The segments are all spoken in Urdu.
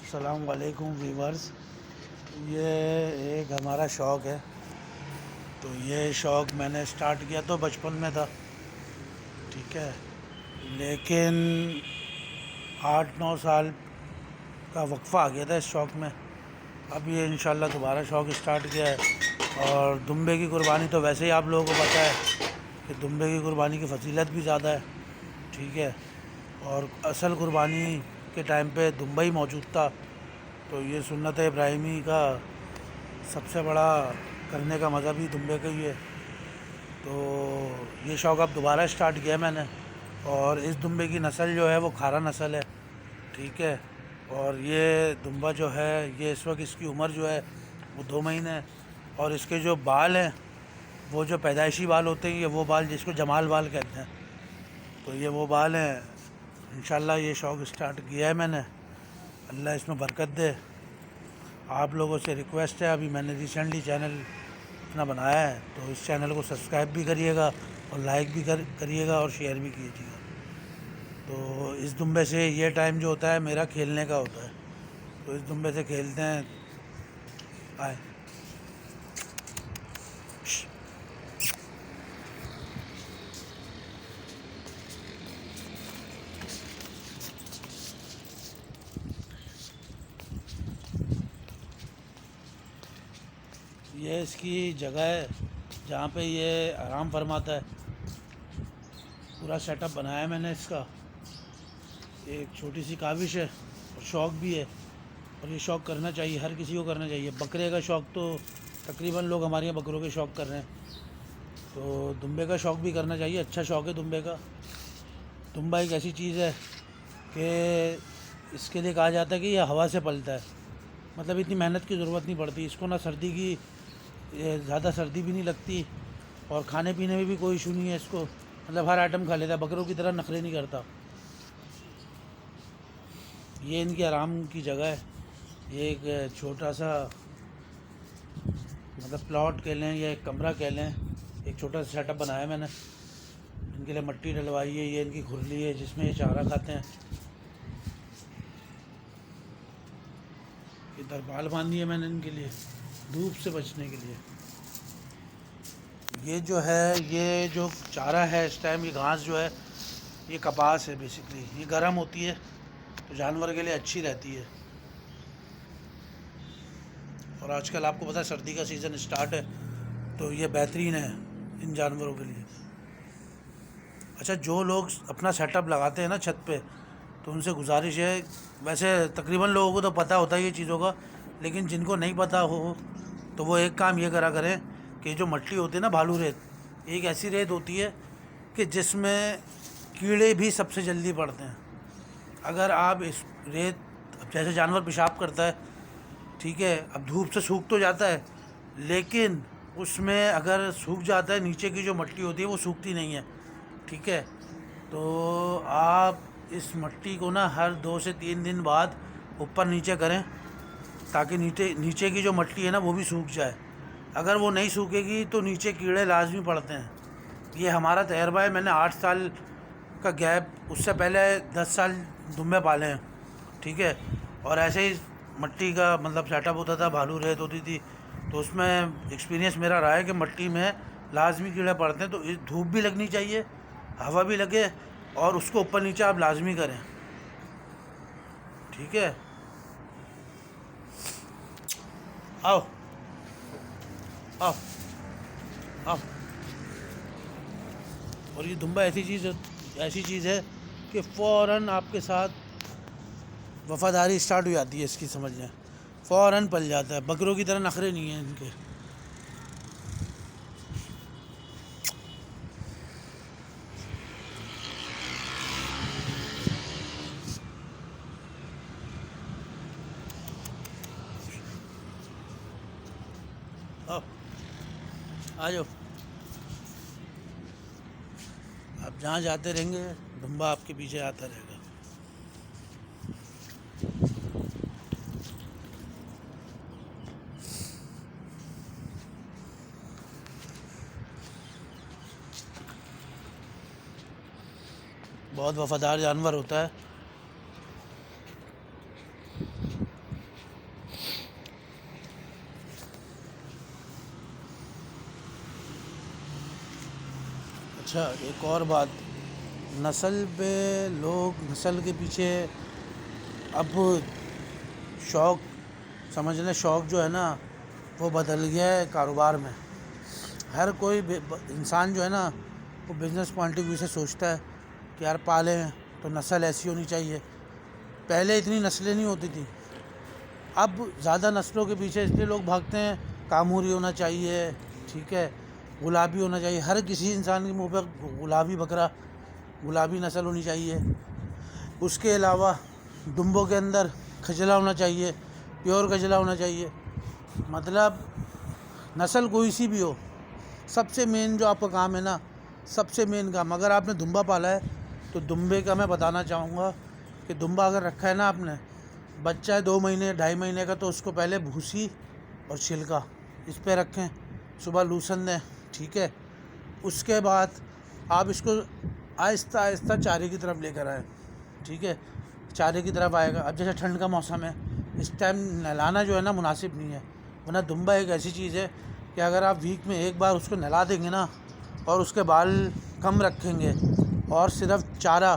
السلام علیکم ویورز. یہ ایک ہمارا شوق ہے. تو یہ شوق میں نے سٹارٹ کیا تو بچپن میں تھا، ٹھیک ہے، لیکن 8-9 سال کا وقفہ آ گیا تھا اس شوق میں. اب یہ انشاءاللہ دوبارہ شوق سٹارٹ کیا ہے. اور دمبے کی قربانی تو ویسے ہی آپ لوگوں کو پتہ ہے کہ دمبے کی قربانی کی فضیلت بھی زیادہ ہے، ٹھیک ہے. اور اصل قربانی کے ٹائم پہ دمبا ہی موجود تھا. تو یہ سنت ابراہیمی کا سب سے بڑا کرنے کا مذہب ہی دمبے کا ہی ہے. تو یہ شوق اب دوبارہ سٹارٹ کیا میں نے. اور اس دمبے کی نسل جو ہے وہ کھارا نسل ہے، ٹھیک ہے. اور یہ دمبا جو ہے، یہ اس وقت اس کی عمر جو ہے وہ 2 مہینے ہے. اور اس کے جو بال ہیں وہ جو پیدائشی بال ہوتے ہیں، یہ وہ بال جس کو جمال بال کہتے ہیں، تو یہ وہ بال ہیں. انشاءاللہ یہ شوق سٹارٹ کیا ہے میں نے. اللہ اس میں برکت دے. آپ لوگوں سے ریکویسٹ ہے، ابھی میں نے ریسنٹلی چینل اپنا بنایا ہے، تو اس چینل کو سبسکرائب بھی کریے گا اور لائک بھی کریے گا اور شیئر بھی کیجیے گا. تو اس دمبے سے یہ ٹائم جو ہوتا ہے میرا کھیلنے کا ہوتا ہے، تو اس دمبے سے کھیلتے ہیں. آئے یہ اس کی جگہ ہے جہاں پہ یہ آرام فرماتا ہے. پورا سیٹ اپ بنایا ہے میں نے اس کا. ایک چھوٹی سی کاوش ہے اور شوق بھی ہے، اور یہ شوق کرنا چاہیے، ہر کسی کو کرنا چاہیے. بکرے کا شوق تو تقریباً لوگ ہمارے یہاں بکروں کے شوق کر رہے ہیں، تو دمبے کا شوق بھی کرنا چاہیے. اچھا شوق ہے دمبے کا. دمبا ایک ایسی چیز ہے کہ اس کے لیے کہا جاتا ہے کہ یہ ہوا سے پلتا ہے، مطلب اتنی محنت کی ضرورت نہیں پڑتی اس کو. نہ سردی کی زیادہ سردی بھی نہیں لگتی، اور کھانے پینے میں بھی کوئی ایشو نہیں ہے اس کو. مطلب ہر آئٹم کھا لیتا ہے، بکروں کی طرح نخرے نہیں کرتا. یہ ان کی آرام کی جگہ ہے. یہ ایک چھوٹا سا مطلب پلاٹ کہہ لیں یا ایک کمرہ کہہ لیں، ایک چھوٹا سا سیٹ اپ بنایا ہے میں نے. ان کے لیے مٹی ڈلوائی ہے. یہ ان کی کھرلی ہے جس میں یہ چارہ کھاتے ہیں. یہ ترپال باندھی ہے میں نے ان کے لیے دھوپ سے بچنے کے لیے. یہ جو ہے، یہ جو چارہ ہے اس ٹائم، یہ گھاس جو ہے یہ کپاس ہے بیسکلی. یہ گرم ہوتی ہے تو جانور کے لیے اچھی رہتی ہے. اور آج کل آپ کو پتہ ہے سردی کا سیزن سٹارٹ ہے، تو یہ بہترین ہے ان جانوروں کے لیے. اچھا، جو لوگ اپنا سیٹ اپ لگاتے ہیں نا چھت پہ، تو ان سے گزارش ہے، ویسے تقریباً لوگوں کو تو پتہ ہوتا ہے یہ چیزوں کا، لیکن جن کو نہیں پتہ ہو تو وہ ایک کام یہ کرا کریں کہ جو مٹی ہوتی ہے نا، بھالو ریت، ایک ایسی ریت ہوتی ہے کہ جس میں کیڑے بھی سب سے جلدی پڑتے ہیں. اگر آپ اس ریت، اب جیسے جانور پیشاب کرتا ہے، ٹھیک ہے، اب دھوپ سے سوکھ تو جاتا ہے، لیکن اس میں اگر سوکھ جاتا ہے، نیچے کی جو مٹی ہوتی ہے وہ سوکھتی نہیں ہے، ٹھیک ہے. تو آپ اس مٹی کو نا ہر 2 سے 3 دن بعد اوپر نیچے کریں، تاکہ نیچے کی جو مٹی ہے نا وہ بھی سوکھ جائے. اگر وہ نہیں سوکھے گی تو نیچے کیڑے لازمی پڑتے ہیں. یہ ہمارا تجربہ ہے. میں نے 8 سال کا گیپ، اس سے پہلے 10 سال دمبے پالے ہیں، ٹھیک ہے. اور ایسے ہی مٹی کا مطلب سیٹ اپ ہوتا تھا، بھالو ریت ہوتی تھی، تو اس میں ایکسپیرینس میرا رہا ہے کہ مٹی میں لازمی کیڑے پڑتے ہیں. تو دھوپ بھی لگنی چاہیے، ہوا بھی لگے، اور اس کو اوپر نیچے آپ لازمی کریں، ٹھیک ہے. آؤ آؤ آؤ. اور یہ دمبا ایسی چیز ہے کہ فوراً آپ کے ساتھ وفاداری اسٹارٹ ہو جاتی ہے اس کی، سمجھ لیں فوراً پل جاتا ہے. بکروں کی طرح نخرے نہیں ہیں ان کے. آؤ، آ جاؤ. آپ جہاں جاتے رہیں گے دمبا آپ کے پیچھے آتا رہے گا. بہت وفادار جانور ہوتا ہے. اچھا ایک اور بات، نسل پہ لوگ نسل کے پیچھے اب شوق، سمجھ لیں شوق جو ہے نا وہ بدل گیا ہے کاروبار میں. ہر کوئی انسان جو ہے نا وہ بزنس پوائنٹ آف ویو سے سوچتا ہے کہ یار پالیں تو نسل ایسی ہونی چاہیے. پہلے اتنی نسلیں نہیں ہوتی تھیں، اب زیادہ نسلوں کے پیچھے اس لیے لوگ بھاگتے ہیں. کاموری ہونا چاہیے، ٹھیک ہے، گلابی ہونا چاہیے. ہر کسی انسان کے منہ پہ گلابی بکرا، گلابی نسل ہونی چاہیے. اس کے علاوہ دمبوں کے اندر کھجلا ہونا چاہیے، پیور کھجلا ہونا چاہیے. مطلب نسل کوئی سی بھی ہو، سب سے مین جو آپ کا کام ہے نا، سب سے مین کام، اگر آپ نے دمبا پالا ہے تو دمبے کا میں بتانا چاہوں گا کہ دمبا اگر رکھا ہے نا آپ نے، بچہ ہے 2 مہینے 2.5 مہینے کا، تو اس کو پہلے بھوسی اور چھلکا اس پہ رکھیں، صبح لوسن دیں، ٹھیک ہے. اس کے بعد آپ اس کو آہستہ آہستہ چارے کی طرف لے کر آئیں، ٹھیک ہے. چارے کی طرف آئے گا. اب جیسے ٹھنڈ کا موسم ہے، اس ٹائم نہلانا جو ہے نا مناسب نہیں ہے، ورنہ دمبا ایک ایسی چیز ہے کہ اگر آپ ویک میں ایک بار اس کو نہلا دیں گے نا، اور اس کے بال کم رکھیں گے، اور صرف چارہ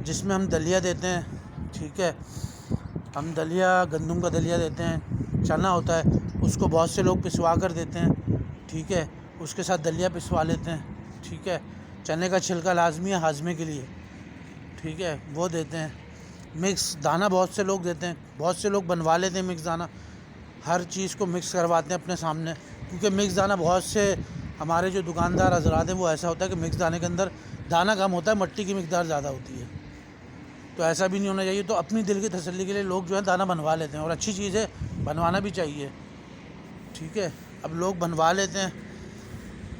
جس میں ہم دلیا دیتے ہیں، ٹھیک ہے، ہم دلیا گندم کا دلیا دیتے ہیں، چنا ہوتا ہے اس کو بہت سے لوگ پسوا کر دیتے ہیں، ٹھیک ہے، اس کے ساتھ دلیا پسوا لیتے ہیں، ٹھیک ہے. چنے کا چھلکا لازمی ہے ہاضمے کے لیے، ٹھیک ہے، وہ دیتے ہیں. مکس دانہ بہت سے لوگ دیتے ہیں، بہت سے لوگ بنوا لیتے ہیں مکس دانہ، ہر چیز کو مکس کرواتے ہیں اپنے سامنے. کیونکہ مکس دانہ بہت سے ہمارے جو دکاندار حضرات ہیں وہ ایسا ہوتا ہے کہ مکس دانے کے اندر دانہ کم ہوتا ہے، مٹی کی مقدار زیادہ ہوتی ہے. تو ایسا بھی نہیں ہونا چاہیے. تو اپنی دل کی تسلی کے لیے لوگ جو ہے دانہ بنوا لیتے ہیں، اور اچھی چیز ہے، بنوانا بھی چاہیے، ٹھیک ہے. اب لوگ بنوا لیتے ہیں.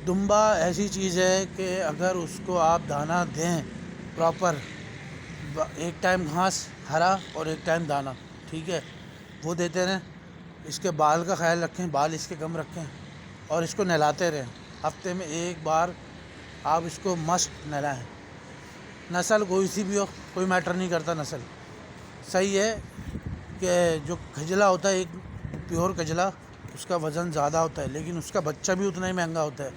دمبا ایسی چیز ہے کہ اگر اس کو آپ دانہ دیں پراپر، ایک ٹائم گھاس ہرا اور ایک ٹائم دانہ، ٹھیک ہے، وہ دیتے رہیں. اس کے بال کا خیال رکھیں، بال اس کے کم رکھیں، اور اس کو نہلاتے رہیں. ہفتے میں ایک بار آپ اس کو مسٹ نہلائیں. نسل کوئی سی بھی ہو، کوئی میٹر نہیں کرتا نسل. صحیح ہے کہ جو کھجلا ہوتا ہے، ایک پیور کھجلا، اس کا وزن زیادہ ہوتا ہے، لیکن اس کا بچہ بھی اتنا ہی مہنگا ہوتا ہے.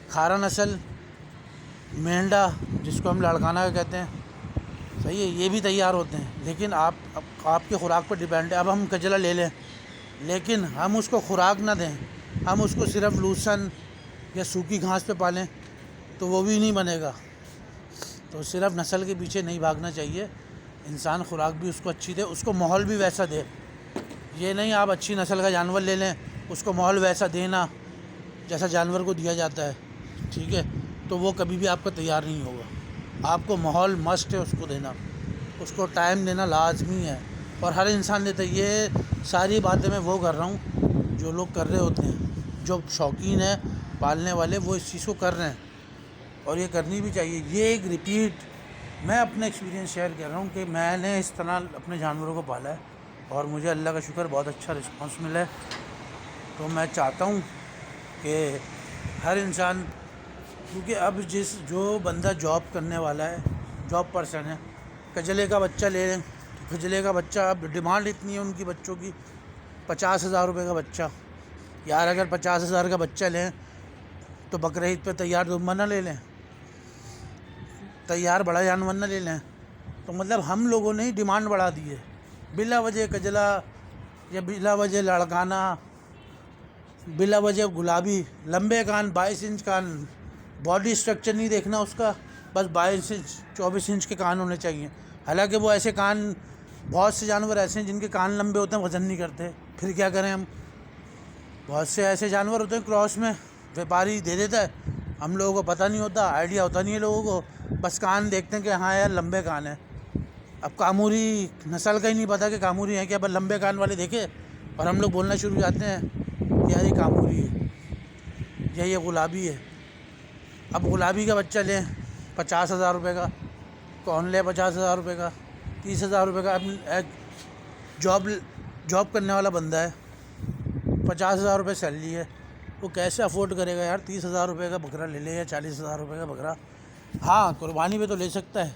کھارا نسل، مینڈا جس کو ہم لاڑکانہ کا کہتے ہیں، صحیح ہے، یہ بھی تیار ہوتے ہیں، لیکن آپ کی خوراک پر ڈیپینڈ ہے. اب ہم کھجلا لے لیں لیکن ہم اس کو خوراک نہ دیں، ہم اس کو صرف لوسن یا سوکھی گھاس پہ پالیں تو وہ بھی نہیں بنے گا. تو صرف نسل کے پیچھے نہیں بھاگنا چاہیے. انسان خوراک بھی اس کو اچھی دے، اس کو ماحول بھی ویسا دے. یہ نہیں آپ اچھی نسل کا جانور لے لیں، اس کو ماحول ویسا دینا جیسا جانور کو دیا جاتا ہے، ٹھیک ہے، تو وہ کبھی بھی آپ کا تیار نہیں ہوگا. آپ کو ماحول مسٹ ہے اس کو دینا، اس کو ٹائم دینا لازمی ہے، اور ہر انسان دیتا ہے. یہ ساری باتیں میں وہ کر رہا ہوں جو لوگ کر رہے ہوتے ہیں، جو شوقین ہیں پالنے والے، وہ اس چیز کو کر رہے ہیں، اور یہ کرنی بھی چاہیے. یہ ایک ریپیٹ میں اپنا ایکسپیرینس شیئر کر رہا ہوں کہ میں نے اس طرح اپنے جانوروں کو پالا ہے، اور مجھے اللہ کا شکر بہت اچھا رسپانس ملا ہے. تو میں چاہتا ہوں کہ ہر انسان، کیونکہ اب جو بندہ جاب کرنے والا ہے، جاب پرسن ہے، کجلے کا بچہ لے لیں. کجلے کا بچہ اب ڈیمانڈ اتنی ہے ان کی بچوں کی، 50,000 روپے کا بچہ. یار اگر 50,000 کا بچہ لیں تو بقرعید پہ تیار دمبا نہ لے لیں، تیار بڑا جانور نہ لے لیں. تو مطلب ہم لوگوں نے ہی ڈیمانڈ بڑھا دی ہے، بلا وجہ کجلا یا بلا وجہ لاڑکانہ، بلا وجہ گلابی، لمبے کان، 22 انچ کان، باڈی اسٹرکچر نہیں دیکھنا اس کا، بس 22 انچ 24 انچ کے کان ہونے چاہیے. حالانکہ وہ ایسے کان، بہت سے جانور ایسے ہیں جن کے کان لمبے ہوتے ہیں، وزن نہیں کرتے، پھر کیا کریں ہم. بہت سے ایسے جانور ہوتے ہیں کراس میں ویپاری دے دیتا ہے، ہم لوگوں کو پتہ نہیں ہوتا، آئیڈیا ہوتا نہیں ہے لوگوں کو، بس کان دیکھتے ہیں کہ ہاں یار لمبے کان ہیں. اب کاموری نسل کا ہی نہیں پتہ کہ کاموری ہیں کیا، بس لمبے کان والے دیکھے اور ہم لوگ بولنا شروع ہو جاتے ہیں کہ یار یہ کاموری ہے یا یہ گلابی ہے. اب گلابی کا بچہ لیں 50,000 روپے کا، کون لے 50,000 روپے کا، 30,000 روپے کا. اب جاب کرنے والا بندہ ہے، 50,000 روپے سیلری ہے، وہ کیسے افورڈ کرے گا یار 30,000 روپے کا بکرا لے لے یا 40,000 روپے کا بکرا. ہاں قربانی پہ تو لے سکتا ہے،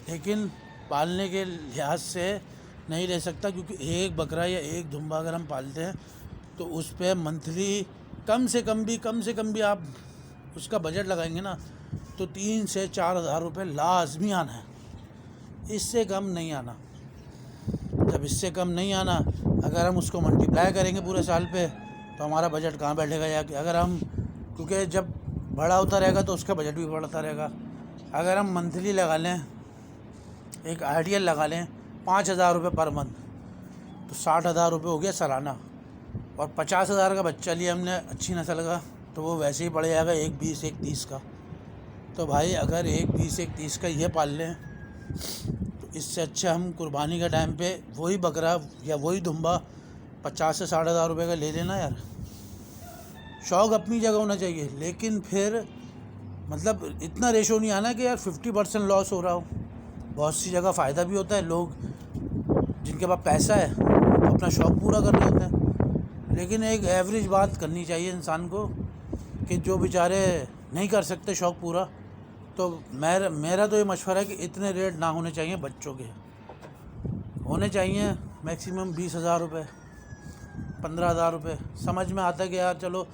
لیکن پالنے کے لحاظ سے نہیں لے سکتا، کیونکہ ایک بکرا یا ایک دمبا اگر ہم پالتے ہیں تو اس پہ منتھلی کم سے کم بھی آپ اس کا بجٹ لگائیں گے نا تو 3 سے 4 ہزار روپے لازمی آنا ہے، اس سے کم نہیں آنا۔ جب اس سے کم نہیں آنا، اگر ہم اس کو ملٹیپلائی کریں گے پورے سال پہ تو ہمارا بجٹ کہاں بیٹھے گا؟ یا کہ اگر ہم، کیونکہ جب بڑا ہوتا رہے گا تو اس کا بجٹ بھی بڑھتا رہے گا۔ اگر ہم منتھلی لگا لیں، ایک آئیڈیل لگا لیں 5,000 روپے پر منتھ، تو 60,000 روپے ہو گیا سالانہ، اور 50,000 کا بچہ لیا ہم نے اچھی نسل کا، تو وہ ویسے ہی پڑ جائے گا 1,20 1,30 کا۔ تو بھائی اگر 1,20 1,30 کا یہ پال لیں تو اس سے اچھا ہم قربانی کے ٹائم پہ وہی بکرا یا وہی دمبا 50 سے 60,000 روپے کا لے لینا یار۔ شوق اپنی جگہ ہونا چاہیے، لیکن پھر مطلب اتنا ریشو نہیں آنا کہ یار 50% لاس ہو رہا ہو۔ بہت سی جگہ فائدہ بھی ہوتا ہے، لوگ جن کے پاس پیسہ ہے وہ اپنا شوق پورا کر لیتے ہیں، لیکن ایک ایوریج بات کرنی چاہیے انسان کو کہ جو بیچارے نہیں کر سکتے شوق پورا، تو میرا تو یہ مشورہ ہے کہ اتنے ریٹ نہ ہونے چاہیے بچوں کے، ہونے چاہیے میکسیمم 20,000 روپے 15,000 روپے۔ سمجھ میں آتا ہے کہ یار چلو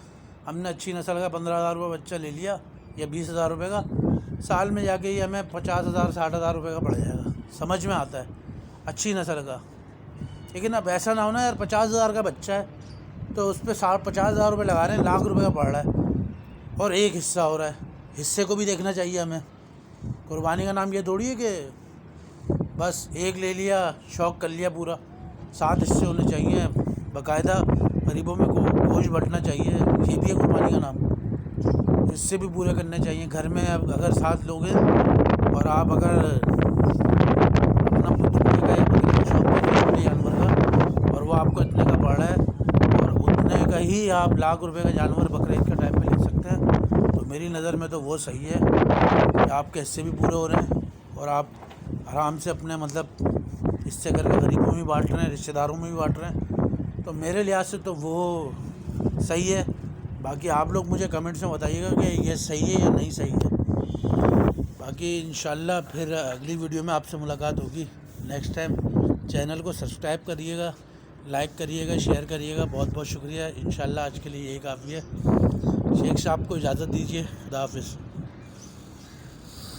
ہم نے اچھی نسل کا 15,000 روپے بچہ لے لیا یا 20,000 روپے کا، سال میں جا کے یہ ہمیں 50,000 60,000 روپے کا پڑ جائے گا، سمجھ میں آتا ہے اچھی نسل کا۔ لیکن اب ایسا نہ ہونا یار 50,000 کا بچہ ہے تو اس پہ 50,000 روپے لگا رہے ہیں، لاکھ روپے کا پڑ رہا ہے، اور ایک حصہ ہو رہا ہے۔ حصے کو بھی دیکھنا چاہیے ہمیں۔ قربانی کا نام یہ تھوڑی ہے کہ بس ایک لے لیا شوق کر لیا پورا، 7 حصے ہونے چاہیے باقاعدہ، غریبوں میں گوشت بٹنا چاہیے، یہ بھی ہے قربانی کا نام۔ حصے بھی پورے کرنے چاہیے۔ گھر میں اگر 7 لوگ ہیں اور آپ اگر اپنا دمبے کا یا بکرے کا شوق کر رہے ہیں جانور کا، اور وہ آپ کو اتنے کا پڑ رہا ہے، اور اتنے کا ہی آپ لاکھ روپے کا جانور بکرے عید کے ٹائم پہ لے سکتے ہیں، تو میری نظر میں تو وہ صحیح ہے کہ آپ کے حصے بھی پورے ہو رہے ہیں اور آپ آرام سے اپنے مطلب حصے کر کے غریبوں میں بھی بانٹ رہے ہیں، رشتہ داروں میں بھی بانٹ رہے ہیں، تو میرے لحاظ سے تو وہ صحیح ہے۔ باقی آپ لوگ مجھے کمنٹس میں بتائیے گا کہ یہ صحیح ہے یا نہیں صحیح ہے۔ باقی انشاءاللہ پھر اگلی ویڈیو میں آپ سے ملاقات ہوگی نیکسٹ ٹائم۔ چینل کو سبسکرائب کریے گا، لائک کریے گا، شیئر کریے گا، بہت بہت شکریہ۔ انشاءاللہ آج کے لیے یہی کافی ہے۔ شیخ صاحب کو اجازت دیجیے، خدا حافظ۔